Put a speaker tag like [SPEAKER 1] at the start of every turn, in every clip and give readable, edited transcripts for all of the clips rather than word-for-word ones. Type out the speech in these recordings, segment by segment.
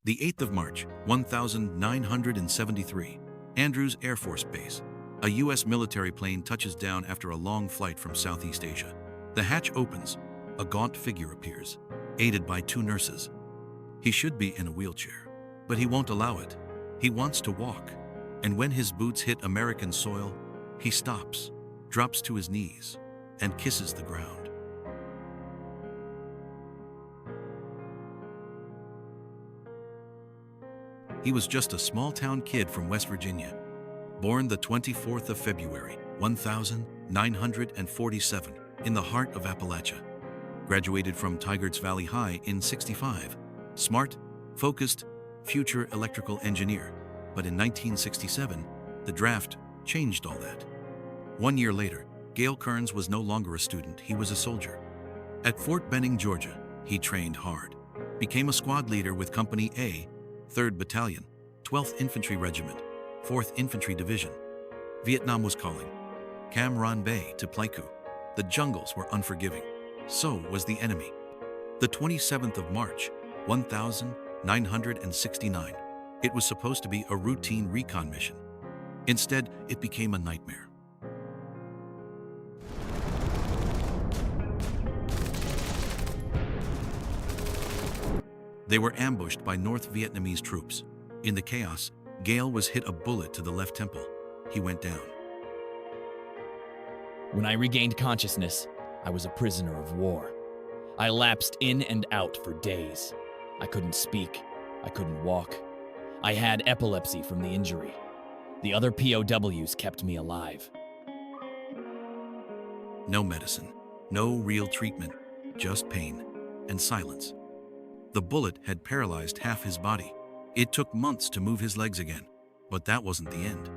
[SPEAKER 1] The 8th of March, 1973, Andrews Air Force Base. A U.S. military plane touches down after a long flight from Southeast Asia. The hatch opens. A gaunt figure appears, aided by two nurses. He should be in a wheelchair, but he won't allow it. He wants to walk. And when his boots hit American soil, he stops, drops to his knees, and kisses the ground. He was just a small-town kid from West Virginia, born the 24th of February, 1947, in the heart of Appalachia. Graduated from Tigard's Valley High in '65. Smart, focused, future electrical engineer. But in 1967, the draft changed all that. 1 year later, Gale Kerns was no longer a student, he was a soldier. At Fort Benning, Georgia, he trained hard, became a squad leader with Company A, 3rd Battalion, 12th Infantry Regiment, 4th Infantry Division. Vietnam was calling. Cam Ranh Bay to Pleiku. The jungles were unforgiving. So was the enemy. The 27th of March, 1969. It was supposed to be a routine recon mission. Instead, it became a nightmare. They were ambushed by North Vietnamese troops. In the chaos, Gail was hit a bullet to the left temple. He went down.
[SPEAKER 2] When I regained consciousness, I was a prisoner of war. I lapsed in and out for days. I couldn't speak. I couldn't walk. I had epilepsy from the injury. The other POWs kept me alive.
[SPEAKER 1] No medicine, no real treatment, just pain and silence. The bullet had paralyzed half his body. It took months to move his legs again, but that wasn't the end.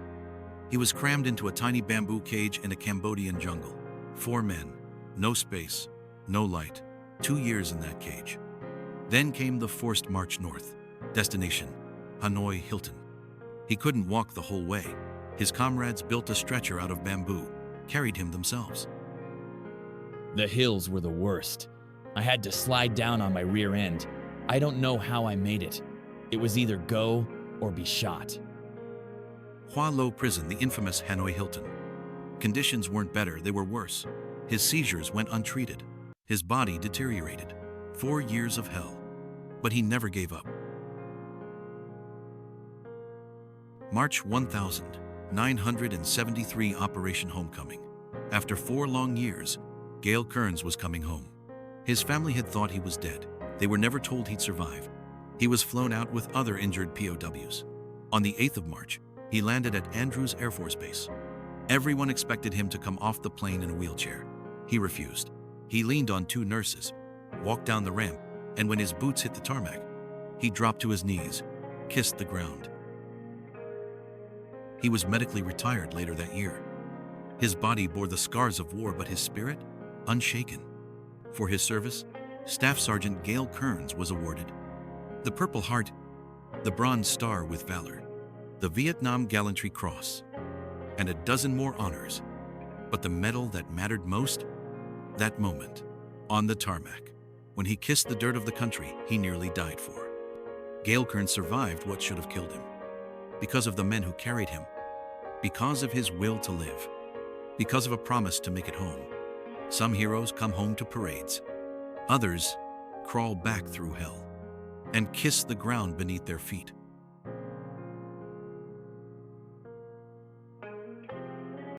[SPEAKER 1] He was crammed into a tiny bamboo cage in a Cambodian jungle. 4 men, no space, no light, 2 years in that cage. Then came the forced march north. Destination, Hanoi Hilton. He couldn't walk the whole way. His comrades built a stretcher out of bamboo, carried him themselves.
[SPEAKER 2] The hills were the worst. I had to slide down on my rear end. I don't know how I made it. It was either go or be shot.
[SPEAKER 1] Hoa Lo Prison, the infamous Hanoi Hilton. Conditions weren't better, they were worse. His seizures went untreated. His body deteriorated. 4 years of hell. But he never gave up. March 1973, Operation Homecoming. After 4 long years, Gale Kerns was coming home. His family had thought he was dead. They were never told he'd survive. He was flown out with other injured POWs. On the 8th of March, he landed at Andrews Air Force Base. Everyone expected him to come off the plane in a wheelchair. He refused. He leaned on 2 nurses, walked down the ramp, and when his boots hit the tarmac, he dropped to his knees, kissed the ground. He was medically retired later that year. His body bore the scars of war, but his spirit, unshaken. For his service, Staff Sergeant Gale Kerns was awarded the Purple Heart, the Bronze Star with Valor, the Vietnam Gallantry Cross, and a dozen more honors. But the medal that mattered most? That moment, on the tarmac, when he kissed the dirt of the country he nearly died for. Gale Kerns survived what should have killed him. Because of the men who carried him, because of his will to live, because of a promise to make it home. Some heroes come home to parades. Others crawl back through hell and kiss the ground beneath their feet.